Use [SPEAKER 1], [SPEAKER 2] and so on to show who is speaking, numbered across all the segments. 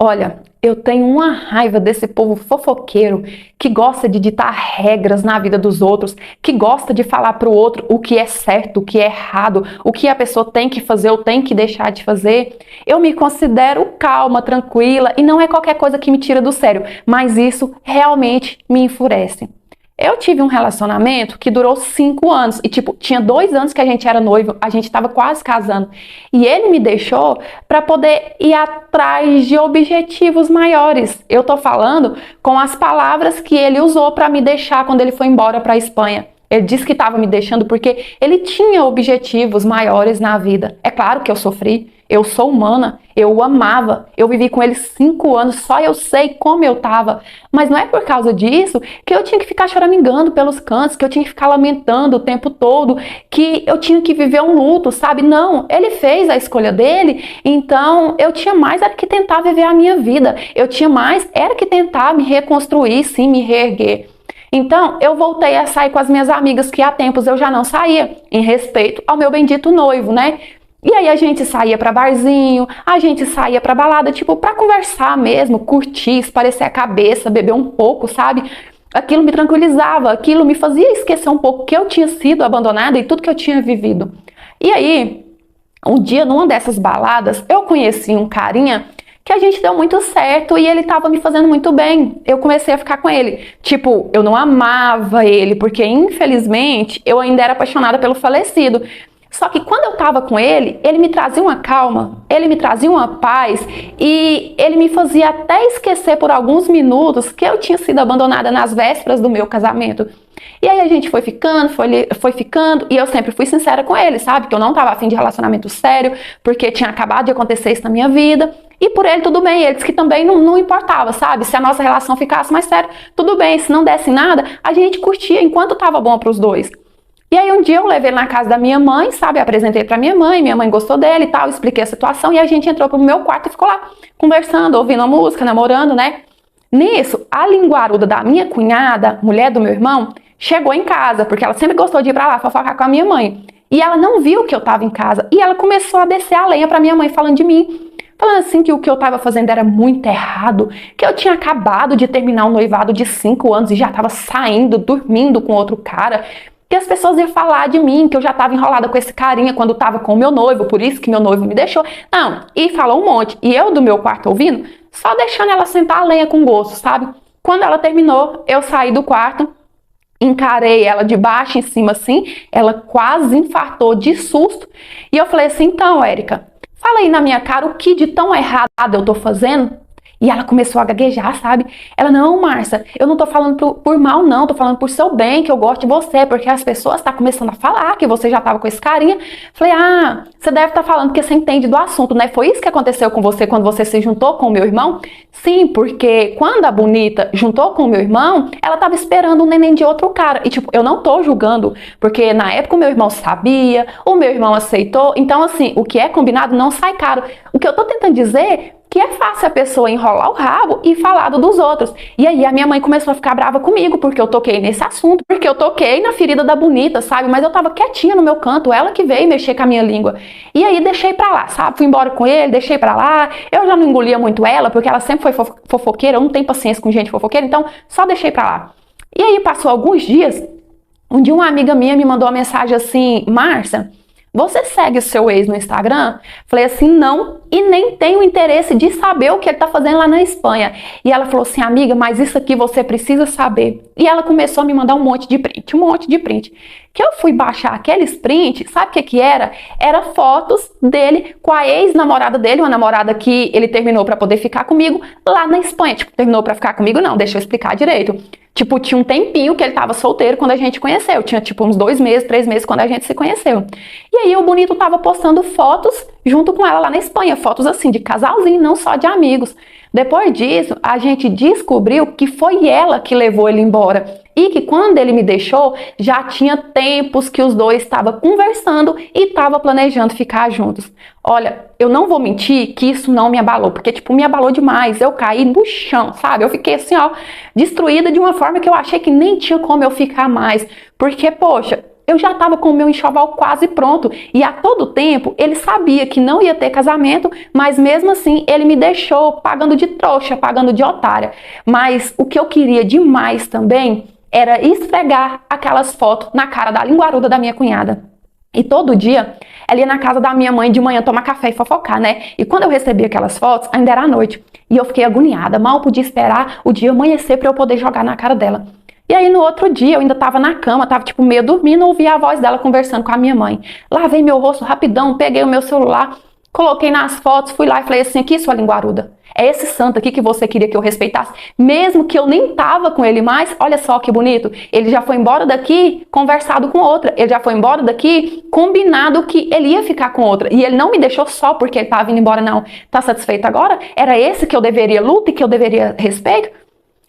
[SPEAKER 1] Olha, eu tenho uma raiva desse povo fofoqueiro que gosta de ditar regras na vida dos outros, que gosta de falar para o outro o que é certo, o que é errado, o que a pessoa tem que fazer ou tem que deixar de fazer. Eu me considero calma, tranquila e não é qualquer coisa que me tira do sério, mas isso realmente me enfurece. Eu tive um relacionamento que durou 5 anos e, tinha 2 anos que a gente era noivo, a gente estava quase casando. E ele me deixou para poder ir atrás de objetivos maiores. Eu tô falando com as palavras que ele usou para me deixar quando ele foi embora para a Espanha. Ele disse que estava me deixando porque ele tinha objetivos maiores na vida. É claro que eu sofri, eu sou humana, eu o amava, eu vivi com ele 5 anos, só eu sei como eu estava. Mas não é por causa disso que eu tinha que ficar choramingando pelos cantos, que eu tinha que ficar lamentando o tempo todo, que eu tinha que viver um luto, sabe? Não, ele fez a escolha dele, então eu tinha mais era que tentar viver a minha vida. Eu tinha mais era que tentar me reconstruir, sim, me reerguer. Então, eu voltei a sair com as minhas amigas que há tempos eu já não saía, em respeito ao meu bendito noivo, né? E aí a gente saía pra barzinho, a gente saía pra balada, pra conversar mesmo, curtir, esparecer a cabeça, beber um pouco, sabe? Aquilo me tranquilizava, aquilo me fazia esquecer um pouco que eu tinha sido abandonada e tudo que eu tinha vivido. E aí, um dia, numa dessas baladas, eu conheci um carinha que a gente deu muito certo e ele tava me fazendo muito bem. Eu comecei a ficar com ele. Eu não amava ele, porque infelizmente eu ainda era apaixonada pelo falecido. Só que quando eu tava com ele, ele me trazia uma calma, ele me trazia uma paz e ele me fazia até esquecer por alguns minutos que eu tinha sido abandonada nas vésperas do meu casamento. E aí a gente foi ficando, e eu sempre fui sincera com ele, sabe? Que eu não tava afim de relacionamento sério, porque tinha acabado de acontecer isso na minha vida. E por ele tudo bem, ele disse que também não importava, sabe? Se a nossa relação ficasse mais séria, tudo bem. Se não desse nada, a gente curtia enquanto tava bom pros dois. E aí um dia eu levei ele na casa da minha mãe, sabe? Apresentei pra minha mãe gostou dele e tal, expliquei a situação e a gente entrou pro meu quarto e ficou lá conversando, ouvindo a música, namorando, né? Nisso, a linguaruda da minha cunhada, mulher do meu irmão, chegou em casa, porque ela sempre gostou de ir pra lá fofocar com a minha mãe. E ela não viu que eu tava em casa e ela começou a descer a lenha pra minha mãe falando de mim. Falando assim que o que eu tava fazendo era muito errado, que eu tinha acabado de terminar um noivado de 5 anos e já tava saindo, dormindo com outro cara, que as pessoas iam falar de mim, que eu já tava enrolada com esse carinha quando tava com o meu noivo, por isso que meu noivo me deixou. Não, e falou um monte. E eu do meu quarto ouvindo, só deixando ela sentar a lenha com gosto, sabe? Quando ela terminou, eu saí do quarto, encarei ela de baixo em cima assim, ela quase infartou de susto. E eu falei assim, então, Érica, fala aí na minha cara o que de tão errado eu tô fazendo. E ela começou a gaguejar, sabe? Ela, não, Márcia, eu não tô falando por mal, não. Tô falando por seu bem, que eu gosto de você. Porque as pessoas tá começando a falar que você já tava com esse carinha. Falei, você deve estar falando porque você entende do assunto, né? Foi isso que aconteceu com você quando você se juntou com o meu irmão? Sim, porque quando a bonita juntou com o meu irmão, ela tava esperando um neném de outro cara. E eu não tô julgando, porque na época o meu irmão sabia, o meu irmão aceitou. Então, assim, o que é combinado não sai caro. O que eu tô tentando dizer que é fácil a pessoa enrolar o rabo e falar dos outros. E aí a minha mãe começou a ficar brava comigo, porque eu toquei nesse assunto, porque eu toquei na ferida da bonita, sabe? Mas eu tava quietinha no meu canto, ela que veio mexer com a minha língua. E aí deixei pra lá, sabe? Fui embora com ele, deixei pra lá. Eu já não engolia muito ela, porque ela sempre foi fofoqueira, eu não tenho paciência com gente fofoqueira, então só deixei pra lá. E aí passou alguns dias, um dia uma amiga minha me mandou uma mensagem assim, Márcia, você segue o seu ex no Instagram? Falei assim, não, e nem tenho interesse de saber o que ele tá fazendo lá na Espanha. E ela falou assim, amiga, mas isso aqui você precisa saber. E ela começou a me mandar um monte de print. Que eu fui baixar aqueles prints, sabe o que era? Era fotos dele com a ex-namorada dele, uma namorada que ele terminou pra poder ficar comigo lá na Espanha. Terminou pra ficar comigo? Não, deixa eu explicar direito. Tinha um tempinho que ele tava solteiro quando a gente conheceu. Tinha, uns 2 meses, 3 meses quando a gente se conheceu. E aí o bonito tava postando fotos junto com ela lá na Espanha. Fotos assim, de casalzinho, não só de amigos. Depois disso, a gente descobriu que foi ela que levou ele embora. E que quando ele me deixou, já tinha tempos que os dois estavam conversando e estavam planejando ficar juntos. Olha, eu não vou mentir que isso não me abalou, porque me abalou demais. Eu caí no chão, sabe? Eu fiquei assim, destruída de uma forma que eu achei que nem tinha como eu ficar mais. Porque, poxa, eu já estava com o meu enxoval quase pronto. E a todo tempo, ele sabia que não ia ter casamento, mas mesmo assim, ele me deixou pagando de trouxa, pagando de otária. Mas o que eu queria demais também era esfregar aquelas fotos na cara da linguaruda da minha cunhada. E todo dia, ela ia na casa da minha mãe de manhã tomar café e fofocar, né? E quando eu recebi aquelas fotos, ainda era à noite. E eu fiquei agoniada, mal podia esperar o dia amanhecer para eu poder jogar na cara dela. E aí no outro dia, eu ainda tava na cama, tava tipo meio dormindo, ouvi a voz dela conversando com a minha mãe. Lavei meu rosto rapidão, peguei o meu celular, coloquei nas fotos, fui lá e falei assim, aqui sua linguaruda, é esse santo aqui que você queria que eu respeitasse, mesmo que eu nem tava com ele mais, olha só que bonito, ele já foi embora daqui conversado com outra, ele já foi embora daqui combinado que ele ia ficar com outra, e ele não me deixou só porque ele tava indo embora não, tá satisfeito agora? Era esse que eu deveria luta e que eu deveria respeito?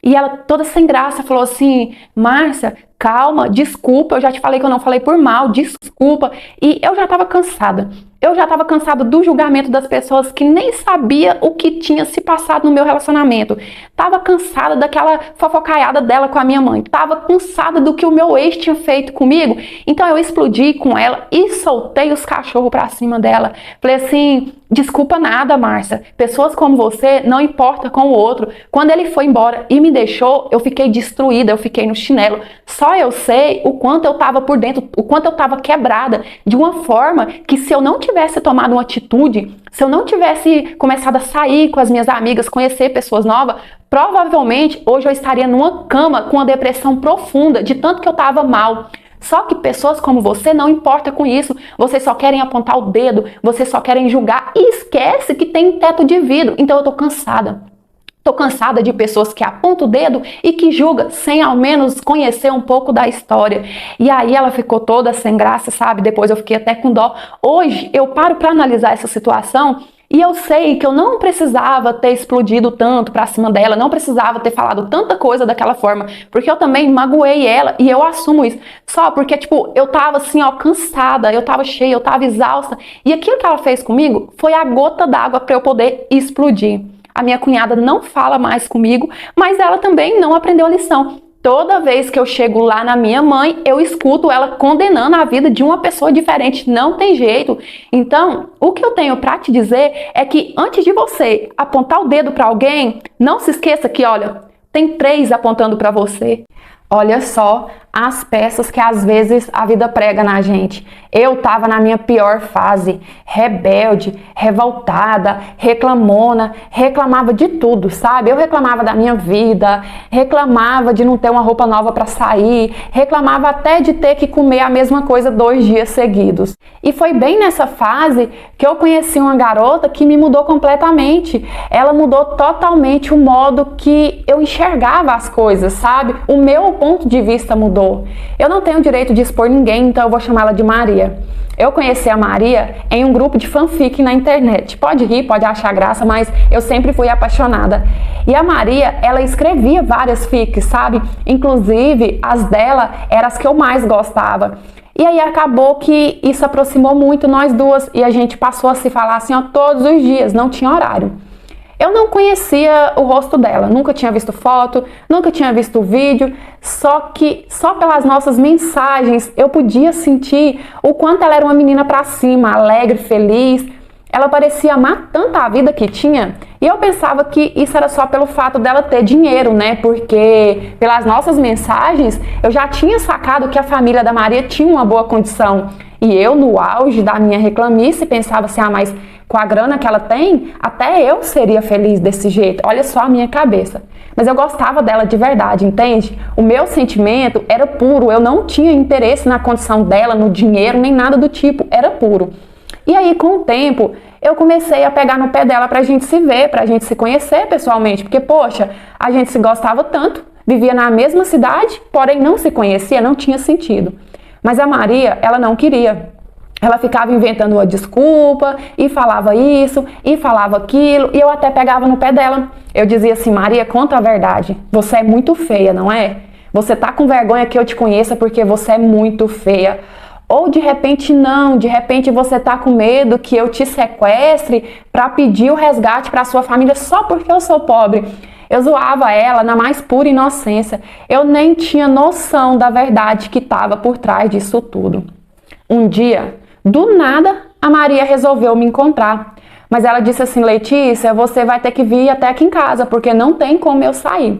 [SPEAKER 1] E ela toda sem graça falou assim, Márcia, calma, desculpa, eu já te falei que eu não falei por mal, desculpa. E eu já estava cansada. Eu já estava cansada do julgamento das pessoas que nem sabia o que tinha se passado no meu relacionamento. Tava cansada daquela fofocaiada dela com a minha mãe. Tava cansada do que o meu ex tinha feito comigo. Então eu explodi com ela e soltei os cachorros pra cima dela. Falei assim, desculpa nada, Márcia. Pessoas como você não importa com o outro. Quando ele foi embora e me deixou, eu fiquei destruída, eu fiquei no chinelo. Só eu sei o quanto eu tava por dentro, o quanto eu tava quebrada de uma forma que se eu não tivesse tomado uma atitude, se eu não tivesse começado a sair com as minhas amigas, conhecer pessoas novas, provavelmente hoje eu estaria numa cama com uma depressão profunda de tanto que eu tava mal. Só que pessoas como você não importa com isso, vocês só querem apontar o dedo, vocês só querem julgar e esquece que tem teto de vidro. Então eu tô cansada. Tô cansada de pessoas que apontam o dedo e que julgam sem ao menos conhecer um pouco da história. E aí ela ficou toda sem graça, sabe? Depois eu fiquei até com dó. Hoje eu paro para analisar essa situação e eu sei que eu não precisava ter explodido tanto pra cima dela, não precisava ter falado tanta coisa daquela forma, porque eu também magoei ela e eu assumo isso. Só porque, tipo, eu tava assim, ó, cansada, eu tava cheia, eu tava exausta. E aquilo que ela fez comigo foi a gota d'água para eu poder explodir. A minha cunhada não fala mais comigo, mas ela também não aprendeu a lição. Toda vez que eu chego lá na minha mãe, eu escuto ela condenando a vida de uma pessoa diferente. Não tem jeito. Então, o que eu tenho para te dizer é que antes de você apontar o dedo para alguém, não se esqueça que, olha, tem 3 apontando para você. Olha só as peças que às vezes a vida prega na gente. Eu tava na minha pior fase, rebelde, revoltada, reclamona, reclamava de tudo, sabe? Eu reclamava da minha vida, reclamava de não ter uma roupa nova para sair, reclamava até de ter que comer a mesma coisa 2 dias seguidos. E foi bem nessa fase que eu conheci uma garota que me mudou completamente. Ela mudou totalmente o modo que eu enxergava as coisas, sabe? O meu ponto de vista mudou. Eu não tenho direito de expor ninguém, então eu vou chamá-la de Maria. Eu conheci a Maria em um grupo de fanfic na internet. Pode rir, pode achar graça, mas eu sempre fui apaixonada. E a Maria, ela escrevia várias fics, sabe? Inclusive, as dela eram as que eu mais gostava. E aí acabou que isso aproximou muito nós duas e a gente passou a se falar assim, ó, todos os dias, não tinha horário. Eu não conhecia o rosto dela, nunca tinha visto foto, nunca tinha visto vídeo, só que só pelas nossas mensagens eu podia sentir o quanto ela era uma menina pra cima, alegre, feliz. Ela parecia amar tanto a vida que tinha e eu pensava que isso era só pelo fato dela ter dinheiro, né? Porque pelas nossas mensagens eu já tinha sacado que a família da Maria tinha uma boa condição. E eu, no auge da minha reclamice, pensava assim, mas com a grana que ela tem, até eu seria feliz desse jeito. Olha só a minha cabeça. Mas eu gostava dela de verdade, entende? O meu sentimento era puro, eu não tinha interesse na condição dela, no dinheiro, nem nada do tipo, era puro. E aí, com o tempo, eu comecei a pegar no pé dela pra gente se ver, pra gente se conhecer pessoalmente, porque, poxa, a gente se gostava tanto, vivia na mesma cidade, porém não se conhecia, não tinha sentido. Mas a Maria, ela não queria. Ela ficava inventando uma desculpa e falava isso e falava aquilo e eu até pegava no pé dela. Eu dizia assim, Maria, conta a verdade. Você é muito feia, não é? Você tá com vergonha que eu te conheça porque você é muito feia. Ou de repente não, de repente você tá com medo que eu te sequestre para pedir o resgate para sua família só porque eu sou pobre. Eu zoava ela na mais pura inocência. Eu nem tinha noção da verdade que estava por trás disso tudo. Um dia, do nada, a Maria resolveu me encontrar. Mas ela disse assim: Letícia, você vai ter que vir até aqui em casa, porque não tem como eu sair.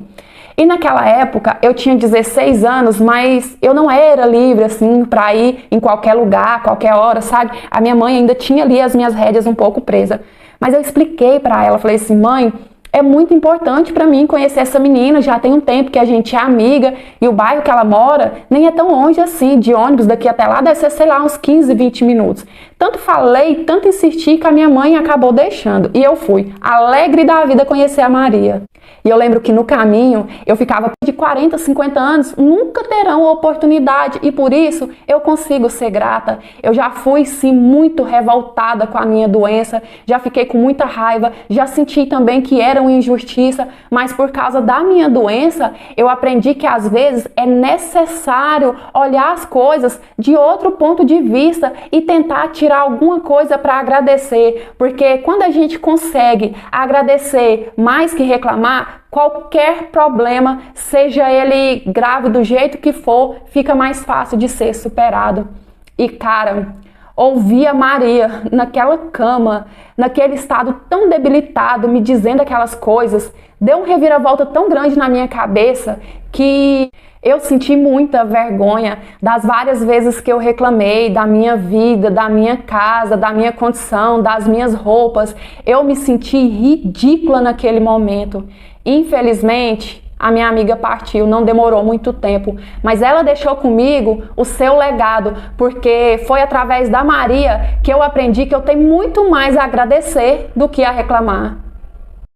[SPEAKER 1] E naquela época eu tinha 16 anos, mas eu não era livre assim para ir em qualquer lugar, qualquer hora, sabe? A minha mãe ainda tinha ali as minhas rédeas um pouco presas. Mas eu expliquei para ela, falei assim: mãe, é muito importante para mim conhecer essa menina, já tem um tempo que a gente é amiga e o bairro que ela mora nem é tão longe assim, de ônibus daqui até lá deve ser, sei lá, uns 15, 20 minutos. Tanto falei, tanto insisti que a minha mãe acabou deixando e eu fui, alegre da vida, conhecer a Maria. E eu lembro que no caminho eu ficava de 40, 50 anos, nunca terão oportunidade e por isso eu consigo ser grata. Eu já fui sim muito revoltada com a minha doença, já fiquei com muita raiva, já senti também que era uma injustiça, mas por causa da minha doença eu aprendi que às vezes é necessário olhar as coisas de outro ponto de vista e tentar tirar alguma coisa para agradecer, porque quando a gente consegue agradecer mais que reclamar, qualquer problema, seja ele grave do jeito que for, fica mais fácil de ser superado. E cara, ouvir a Maria naquela cama, naquele estado tão debilitado, me dizendo aquelas coisas, deu um reviravolta tão grande na minha cabeça que eu senti muita vergonha das várias vezes que eu reclamei da minha vida, da minha casa, da minha condição, das minhas roupas. Eu me senti ridícula naquele momento. Infelizmente, a minha amiga partiu, não demorou muito tempo, mas ela deixou comigo o seu legado, porque foi através da Maria que eu aprendi que eu tenho muito mais a agradecer do que a reclamar.